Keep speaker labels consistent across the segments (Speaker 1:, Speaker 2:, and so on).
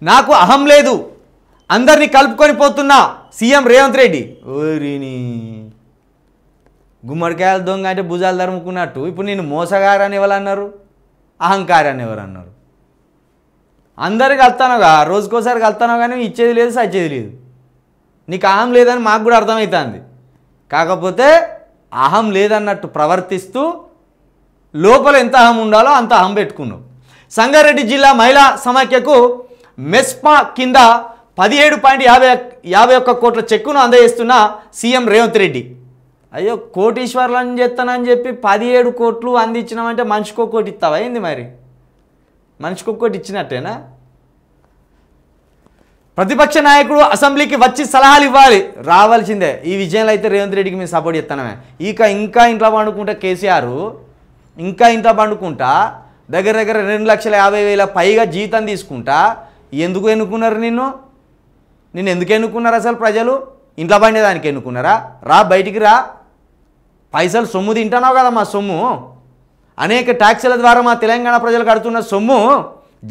Speaker 1: నాకు అహం లేదు, అందరినీ కలుపుకొని పోతున్నా సీఎం రేవంత్ రెడ్డి. ఓరిని గుమ్మడికాయల దొంగ అంటే భుజాలు తరుముకున్నట్టు ఇప్పుడు నేను మోసగారని ఎవరు అన్నారు, అహంకారాన్ని ఎవరు అన్నారు? అందరికి కలుతానుగా, రోజుకోసారి కలుతాను కానీ ఇచ్చేది లేదు సచ్చేది లేదు. నీకు అహం లేదని మాకు కూడా అర్థమవుతుంది. కాకపోతే అహం లేదన్నట్టు ప్రవర్తిస్తూ లోపల ఎంత అహం ఉండాలో అంత అహం పెట్టుకున్నావు. సంగారెడ్డి జిల్లా మహిళా సమాఖ్యకు మెస్పా కింద 17.51 కోట్ల చెక్కును అందజేస్తున్న సీఎం రేవంత్ రెడ్డి. అయ్యో కోటీశ్వర్లను చేస్తానని చెప్పి 17 కోట్లు అందించినామంటే మనిషికి కోటి ఇస్తావా ఏంది? మరి మనిషికి కోటి ఇచ్చినట్టేనా? ప్రతిపక్ష నాయకుడు అసెంబ్లీకి వచ్చి సలహాలు ఇవ్వాలి, రావాల్సిందే. ఈ విజయంలో అయితే రేవంత్ రెడ్డికి మేము సపోర్ట్ చేస్తున్నామే. ఇంకా ఇంట్లో పండుకుంటా కేసీఆర్, ఇంకా ఇంట్లో పండుకుంటా దగ్గర 2,50,000 పైగా జీతం తీసుకుంటా. ఎందుకు ఎన్నుకున్నారు నిన్ను ఎందుకు ఎన్నుకున్నారు అసలు? ప్రజలు ఇంట్లో పండేదానికి ఎన్నుకున్నారా? రా బయటికి రా, పైసలు సొమ్ము తింటున్నావు కదా, మా సొమ్ము అనేక ట్యాక్సుల ద్వారా మా తెలంగాణ ప్రజలు కడుతున్న సొమ్ము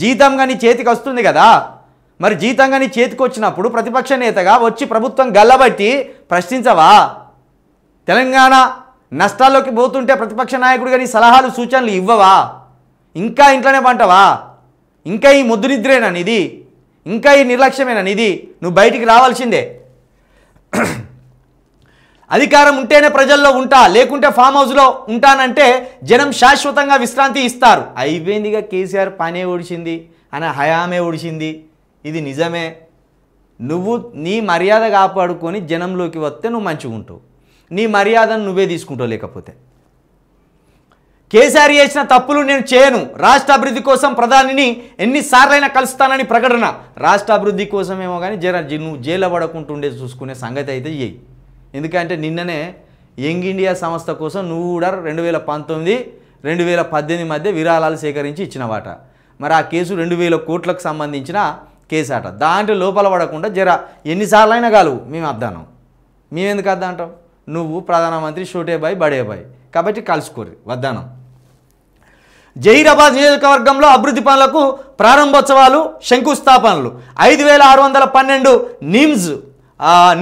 Speaker 1: జీతంగా నీ చేతికి వస్తుంది కదా. మరి జీతంగా నీ చేతికి వచ్చినప్పుడు ప్రతిపక్ష నేతగా వచ్చి ప్రభుత్వం గల్లబట్టి ప్రశ్నించవా? తెలంగాణ నష్టాల్లోకి పోతుంటే ప్రతిపక్ష నాయకుడిగా నీ సలహాలు సూచనలు ఇవ్వవా? ఇంకా ఇంట్లోనే పంటవా? ఇంకా ఈ ముద్దు నిద్రేనా నీది? ఇంకా ఈ నిర్లక్ష్యమేనా నీది? నువ్వు బయటికి రావాల్సిందే. అధికారం ఉంటేనే ప్రజల్లో ఉంటా, లేకుంటే ఫామ్ హౌస్లో ఉంటానంటే జనం శాశ్వతంగా విశ్రాంతి ఇస్తారు. అయిపోయిందిగా, కేసీఆర్ పనే ఒడిచింది, ఆయన హయామే ఒడిచింది. ఇది నిజమే. నువ్వు నీ మర్యాద కాపాడుకొని జనంలోకి వస్తే నువ్వు మంచిగా ఉంటావు. నీ మర్యాదను నువ్వే తీసుకుంటావు. లేకపోతే కేసీఆర్ చేసిన తప్పులు నేను చేయను, రాష్ట్ర అభివృద్ధి కోసం ప్రధానిని ఎన్నిసార్లైనా కలుస్తానని ప్రకటన. రాష్ట్ర అభివృద్ధి కోసమేమో కానీ నువ్వు జైల్లో పడకుంటుండే చూసుకునే సంగతి అయితే చేయి. ఎందుకంటే నిన్ననే యంగ్ ఇండియా సంస్థ కోసం నువ్వు కూడా 2019, 2018 మధ్య విరాళాలు సేకరించి ఇచ్చినవాట. మరి ఆ కేసు 2,000 కోట్లకు సంబంధించిన కేసు అట. దాంట్లో లోపల పడకుండా ఎన్నిసార్లైనా కాలు మేము అద్దానం. మేమెందుకు అద్దా అంటాం? నువ్వు ప్రధానమంత్రి షోటేబాయ్ బడేబాయ్ కాబట్టి కలుసుకోరు వద్దానం. జహీరాబాద్ నియోజకవర్గంలో అభివృద్ధి పనులకు ప్రారంభోత్సవాలు, శంకుస్థాపనలు. 5,612 నిమ్స్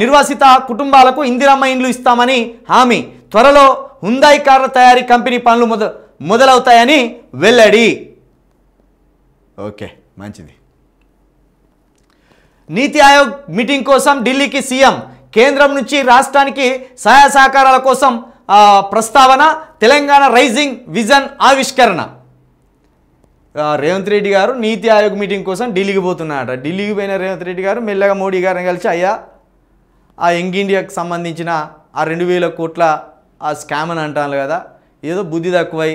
Speaker 1: నిర్వాసిత కుటుంబాలకు ఇందిరమ్మ ఇండ్లు ఇస్తామని హామీ. త్వరలో హుందాయ్ కార్ల తయారీ కంపెనీ పనులు మొదలవుతాయని వెల్లడి. ఓకే, మంచిది. నీతి ఆయోగ్ మీటింగ్ కోసం ఢిల్లీకి సీఎం. కేంద్రం నుంచి రాష్ట్రానికి సహాయ సహకారాల కోసం ప్రస్తావన. తెలంగాణ రైజింగ్ విజన్ ఆవిష్కరణ. రేవంత్ రెడ్డి గారు నీతి ఆయోగ్ మీటింగ్ కోసం ఢిల్లీకి పోతున్నారట. ఢిల్లీకి పోయిన రేవంత్ రెడ్డి గారు మెల్లగా మోడీ గారిని కలిసి, అయ్యా ఆ యంగ్ ఇండియాకి సంబంధించిన ఆ 2,000 కోట్ల ఆ స్కామ్ అని అంటాను కదా, ఏదో బుద్ధి తక్కువై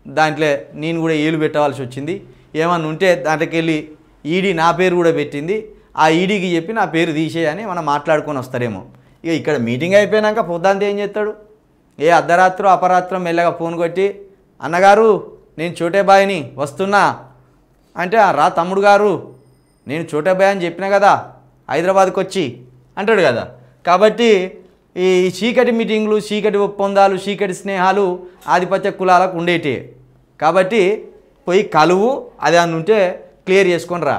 Speaker 1: దాంట్లో నేను కూడా ఏలు పెట్టవలసి వచ్చింది. ఏమన్నా ఉంటే దాంట్లోకి వెళ్ళి ఈడీ నా పేరు కూడా పెట్టింది, ఆ ఈడీకి చెప్పి నా పేరు తీసేయని మనం మాట్లాడుకొని వస్తారేమో. ఇక ఇక్కడ మీటింగ్ అయిపోయాక పొద్దుంతా ఏం చేస్తాడు? ఏ అర్ధరాత్రో అపరాత్రం మెల్లగా ఫోన్ కొట్టి, అన్నగారు నేను చోటేబాయిని వస్తున్నా అంటే, రా తమ్ముడు గారు నేను చోటేబాయ్ అని చెప్పినా కదా హైదరాబాద్కి వచ్చి అంటాడు కదా. కాబట్టి ఈ చీకటి మీటింగ్లు, చీకటి ఒప్పందాలు, చీకటి స్నేహాలు ఆధిపత్య కులాలకు ఉండేటి. కాబట్టి పోయి కలువు, అది అని ఉంటే క్లియర్ చేసుకొని రా.